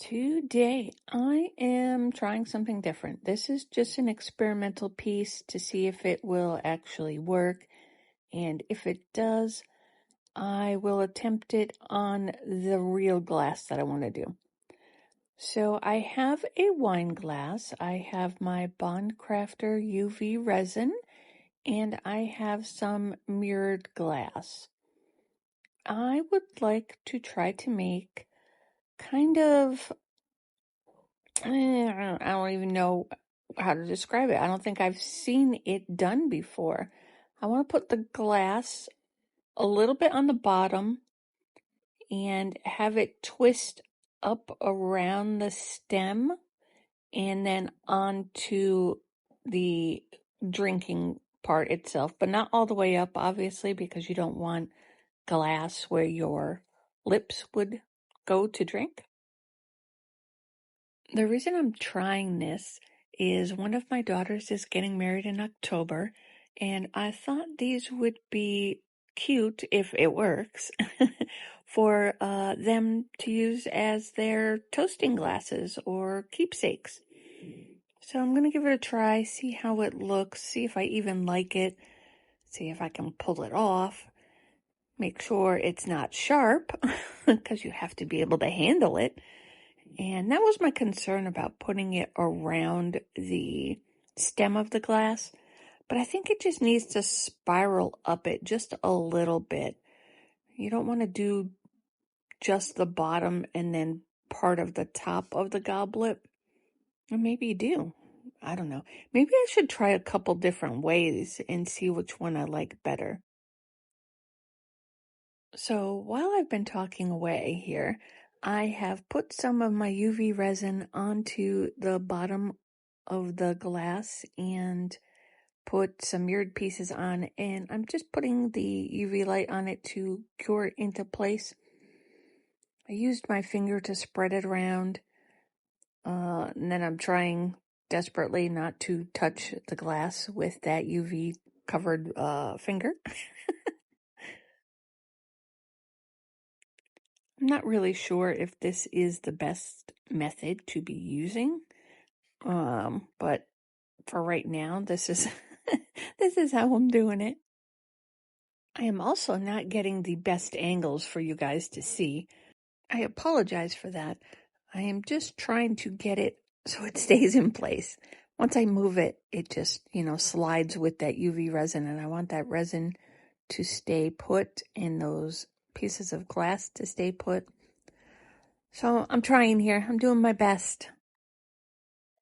Today, I am trying something different. This is just an experimental piece to see if it will actually work. And if it does, I will attempt it on the real glass that I want to do. So I have a wine glass. I have my Bond Crafter UV resin, and I have some mirrored glass. I would like to try to make kind of I don't even know how to describe it. I don't think I've seen it done before. I want to put the glass a little bit on the bottom and have it twist up around the stem and then onto the drinking part itself, but not all the way up, obviously, because you don't want glass where your lips would go to drink. The reason I'm trying this is one of my daughters is getting married in October, and I thought these would be cute, if it works, for them to use as their toasting glasses or keepsakes. So I'm going to give it a try, see how it looks, see if I even like it, see if I can pull it off, make sure it's not sharp, because you have to be able to handle it. And that was my concern about putting it around the stem of the glass. But I think it just needs to spiral up it just a little bit. You don't want to do just the bottom and then part of the top of the goblet. Or maybe you do. I don't know. Maybe I should try a couple different ways and see which one I like better. So while I've been talking away here, I have put some of my UV resin onto the bottom of the glass and put some mirrored pieces on, and I'm just putting the UV light on it to cure it into place. I used my finger to spread it around, and then I'm trying desperately not to touch the glass with that UV covered finger. I'm not really sure if this is the best method to be using, but for right now, this is this is how I'm doing it. I am also not getting the best angles for you guys to see. I apologize for that. I am just trying to get it so it stays in place. Once I move it, it just, slides with that UV resin, and I want that resin to stay put and those pieces of glass to stay put. So I'm trying here. I'm doing my best.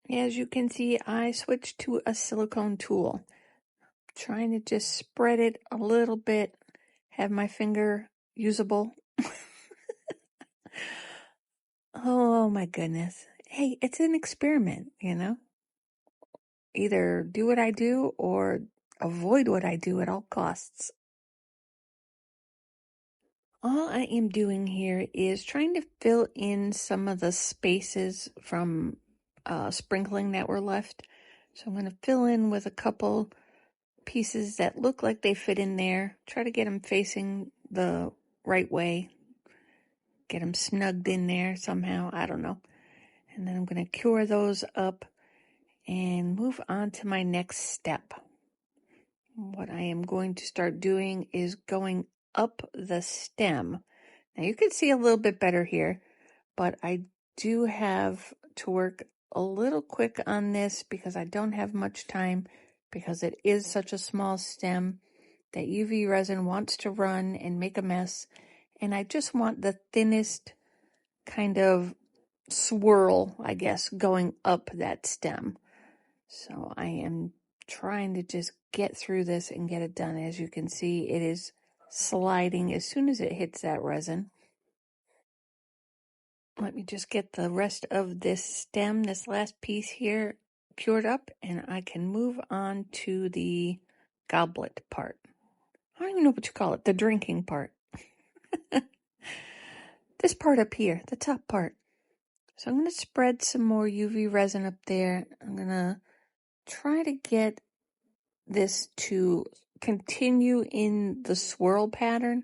As you can see, I switched to a silicone tool. Trying to just spread it a little bit, have my finger usable. Oh my goodness. Hey, it's an experiment, Either do what I do or avoid what I do at all costs. All I am doing here is trying to fill in some of the spaces from sprinkling that were left. So I'm going to fill in with a couple pieces that look like they fit in there. Try to get them facing the right way. Get them snugged in there somehow. I don't know. And then I'm going to cure those up and move on to my next step. What I am going to start doing is going up the stem. Now you can see a little bit better here, but I do have to work a little quick on this because I don't have much time, because it is such a small stem that UV resin wants to run and make a mess, and I just want the thinnest kind of swirl, I guess, going up that stem. So I am trying to just get through this and get it done. As you can see, it is sliding as soon as it hits that resin. Let me just get the rest of this stem, this last piece here, cured up, and I can move on to the goblet part. I don't even know what you call it, the drinking part. This part up here, the top part. So I'm going to spread some more UV resin up there. I'm going to try to get this to continue in the swirl pattern.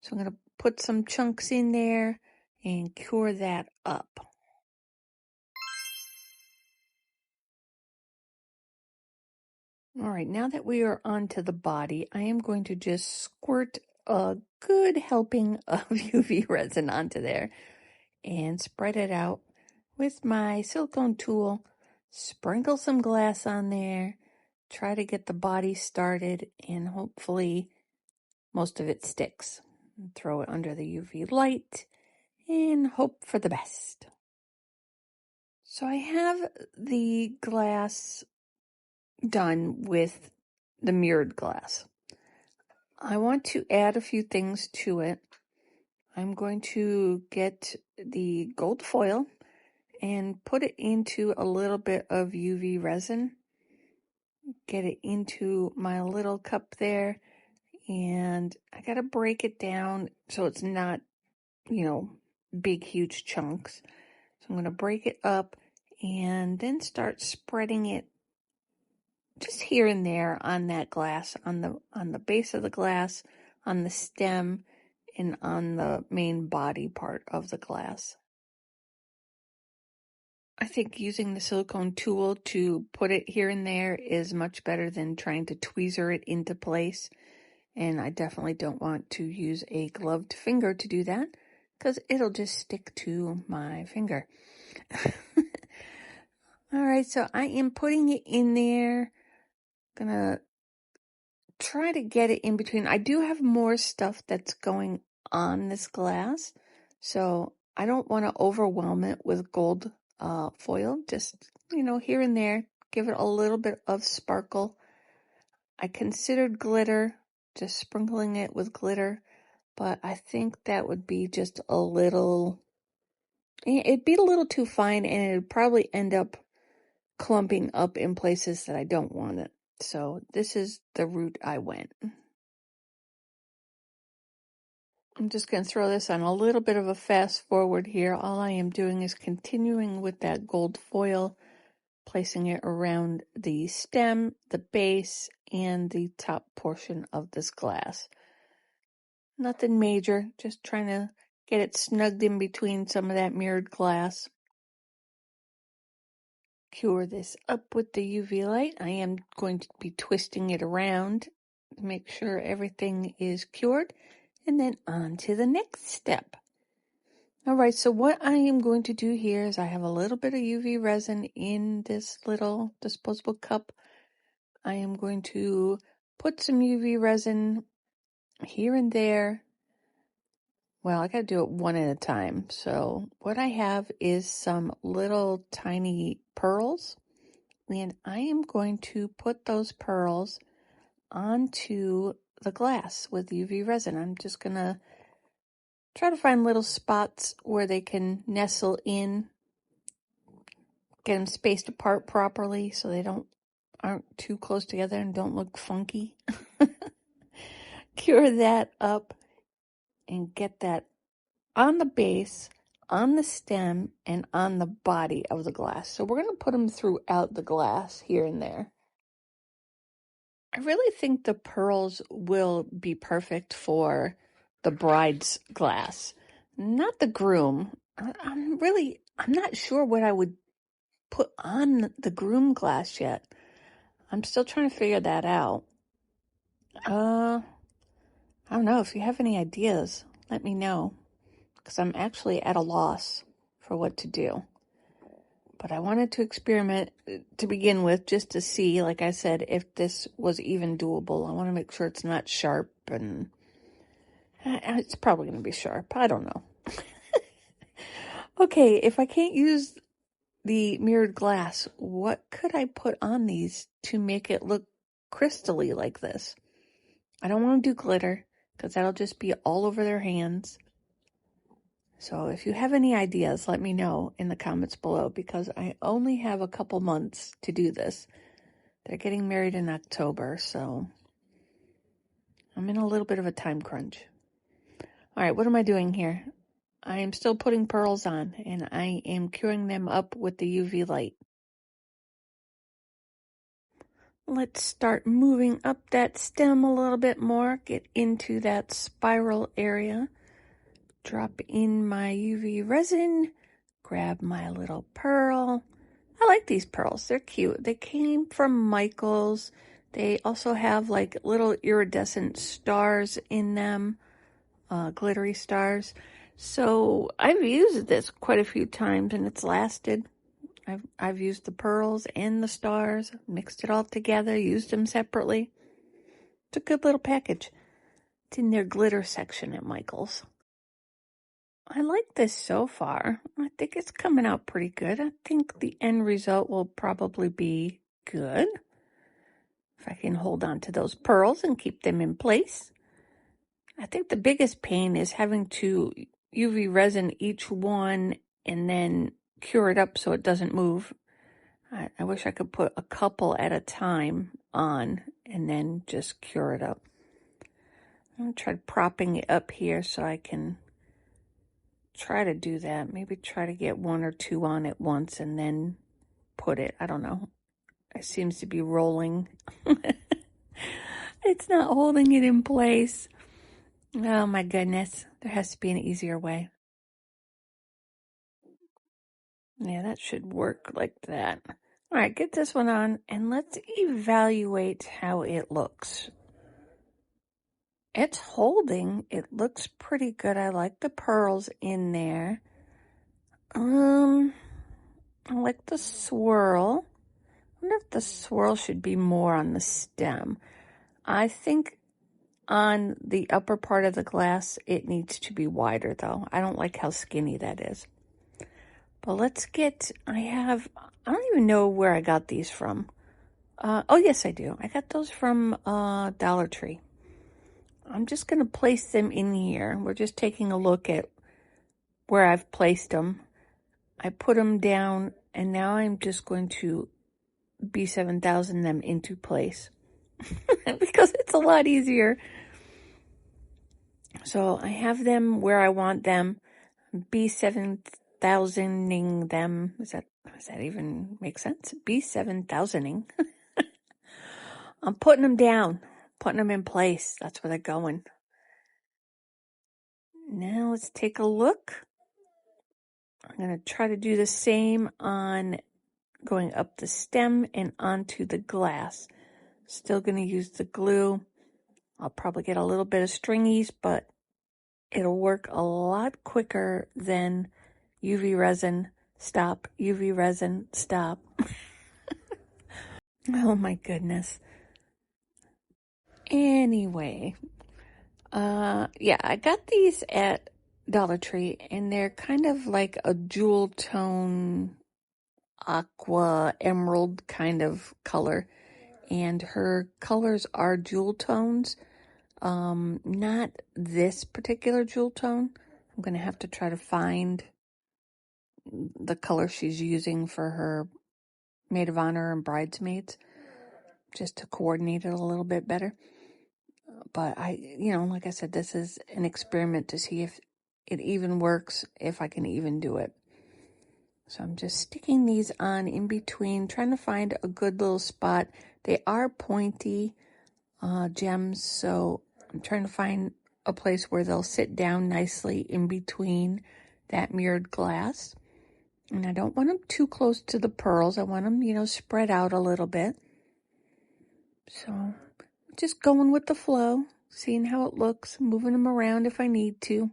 So I'm going to put some chunks in there and cure that up. All right, now that we are onto the body, I am going to just squirt a good helping of UV resin onto there and spread it out with my silicone tool. Sprinkle some glass on there, try to get the body started, and hopefully most of it sticks. Throw it under the UV light and hope for the best. So I have the glass done with the mirrored glass. I want to add a few things to it. I'm going to get the gold foil and put it into a little bit of UV resin. Get it into my little cup there, and I gotta break it down so it's not, big, huge chunks. So I'm gonna break it up and then start spreading it just here and there on that glass, on the base of the glass, on the stem, and on the main body part of the glass. I think using the silicone tool to put it here and there is much better than trying to tweezer it into place. And I definitely don't want to use a gloved finger to do that because it'll just stick to my finger. All right, so I am putting it in there. Gonna try to get it in between. I do have more stuff that's going on this glass, so I don't want to overwhelm it with gold foil. Just, here and there, give it a little bit of sparkle. I considered glitter, just sprinkling it with glitter, but I think that would be just it'd be a little too fine, and it'd probably end up clumping up in places that I don't want it. So this is the route I went. I'm just going to throw this on a little bit of a fast forward here. All I am doing is continuing with that gold foil, placing it around the stem, the base, and the top portion of this glass. Nothing major, just trying to get it snugged in between some of that mirrored glass. Cure this up with the UV light. I am going to be twisting it around to make sure everything is cured, and then on to the next step. All right, so what I am going to do here is I have a little bit of UV resin in this little disposable cup. I am going to put some UV resin here and there. Well, I got to do it one at a time. So what I have is some little tiny pearls, and I am going to put those pearls onto the glass with UV resin. I'm just going to try to find little spots where they can nestle in, get them spaced apart properly so they aren't too close together and don't look funky. Cure that up and get that on the base, on the stem, and on the body of the glass. So we're going to put them throughout the glass here and there. I really think the pearls will be perfect for the bride's glass, not the groom. I'm not sure what I would put on the groom glass yet. I'm still trying to figure that out. I don't know. If you have any ideas, let me know, because I'm actually at a loss for what to do. But I wanted to experiment to begin with, just to see, like I said, if this was even doable. I want to make sure it's not sharp, and it's probably going to be sharp. I don't know. Okay, if I can't use the mirrored glass, what could I put on these to make it look crystally like this? I don't want to do glitter, because that'll just be all over their hands. So if you have any ideas, let me know in the comments below, because I only have a couple months to do this. They're getting married in October, so I'm in a little bit of a time crunch. All right, what am I doing here? I am still putting pearls on, and I am curing them up with the UV light. Let's start moving up that stem a little bit more, get into that spiral area. Drop in my UV resin, grab my little pearl. I like these pearls. They're cute. They came from Michael's. They also have like little iridescent stars in them, glittery stars. So I've used this quite a few times and it's lasted. I've used the pearls and the stars, mixed it all together, used them separately. It's a good little package. It's in their glitter section at Michael's. I like this so far. I think it's coming out pretty good. I think the end result will probably be good. If I can hold on to those pearls and keep them in place. I think the biggest pain is having to UV resin each one and then cure it up so it doesn't move. I wish I could put a couple at a time on and then just cure it up. I'm going to try propping it up here so I can try to do that. Maybe try to get one or two on at once and then put it. I don't know. It seems to be rolling. It's not holding it in place. Oh my goodness. There has to be an easier way. Yeah, that should work like that. All right, get this one on and let's evaluate how it looks. It's holding. It looks pretty good. I like the pearls in there. I like the swirl. I wonder if the swirl should be more on the stem. I think on the upper part of the glass, it needs to be wider though. I don't like how skinny that is. But let's get, I don't even know where I got these from. Oh yes, I do. I got those from Dollar Tree. I'm just going to place them in here. We're just taking a look at where I've placed them. I put them down and now I'm just going to B7000 them into place because it's a lot easier. So I have them where I want them, B7000ing them. Does that even make sense? B7000ing. I'm putting them down, putting them in place. That's where they're going. Now let's take a look. I'm going to try to do the same on going up the stem and onto the glass. Still going to use the glue. I'll probably get a little bit of stringies, but it'll work a lot quicker than UV resin, stop, UV resin, stop. Oh my goodness. Anyway, yeah, I got these at Dollar Tree and they're kind of like a jewel tone, aqua, emerald kind of color. And her colors are jewel tones. Not this particular jewel tone. I'm going to have to try to find the color she's using for her maid of honor and bridesmaids just to coordinate it a little bit better. But like I said, this is an experiment to see if it even works, if I can even do it. So I'm just sticking these on in between, trying to find a good little spot. They are pointy gems, so I'm trying to find a place where they'll sit down nicely in between that mirrored glass. And I don't want them too close to the pearls. I want them, spread out a little bit. So just going with the flow, seeing how it looks, moving them around if I need to.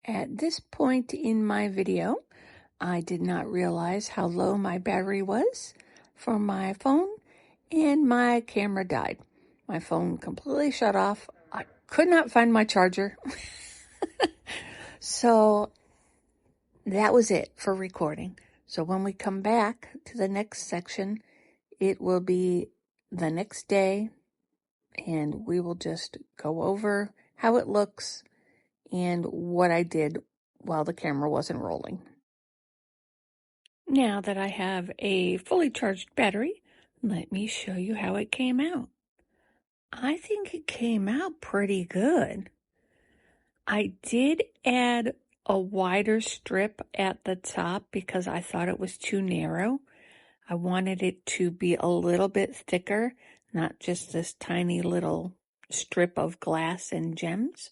At this point in my video, I did not realize how low my battery was for my phone, and my camera died. My phone completely shut off. I could not find my charger. So that was it for recording. So when we come back to the next section, it will be the next day, and we will just go over how it looks and what I did while the camera wasn't rolling. Now that I have a fully charged battery, let me show you how it came out. I think it came out pretty good. I did add a wider strip at the top because I thought it was too narrow. I wanted it to be a little bit thicker, not just this tiny little strip of glass and gems.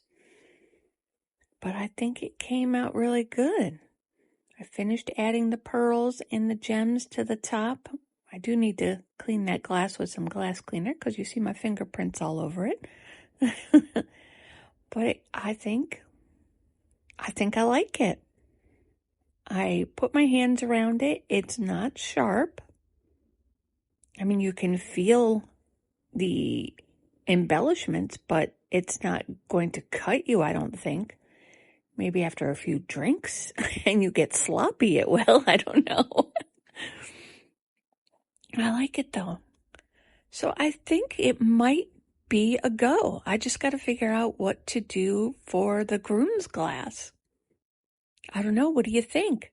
But I think it came out really good. I finished adding the pearls and the gems to the top. I do need to clean that glass with some glass cleaner because you see my fingerprints all over it. But I think I like it. I put my hands around it. It's not sharp. I mean, you can feel the embellishments, but it's not going to cut you, I don't think. Maybe after a few drinks and you get sloppy, it will. I don't know. I like it though. So I think it might be a go. I just got to figure out what to do for the groom's glass. I don't know. What do you think?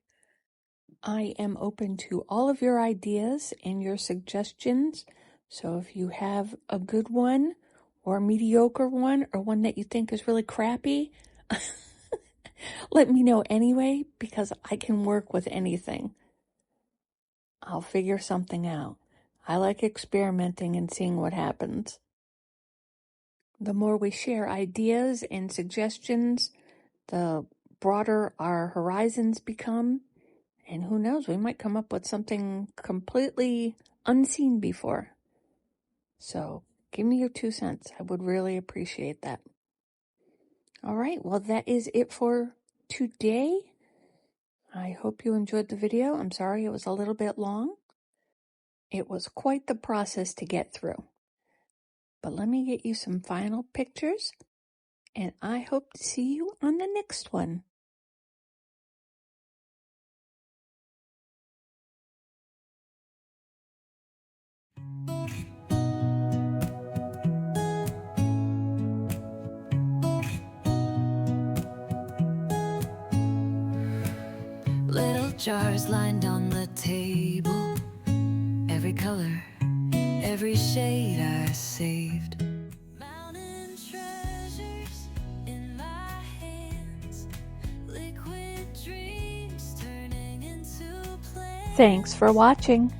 I am open to all of your ideas and your suggestions. So if you have a good one or a mediocre one or one that you think is really crappy, let me know anyway, because I can work with anything. I'll figure something out. I like experimenting and seeing what happens. The more we share ideas and suggestions, the broader our horizons become. And who knows, we might come up with something completely unseen before. So give me your 2 cents. I would really appreciate that. All right, well, that is it for today. I hope you enjoyed the video. I'm sorry it was a little bit long. It was quite the process to get through. But let me get you some final pictures, and I hope to see you on the next one. Little jars lined on the table, every color, every shade I saved. MnTTreasures in my hands, liquid dreams turning into plans. Thanks for watching.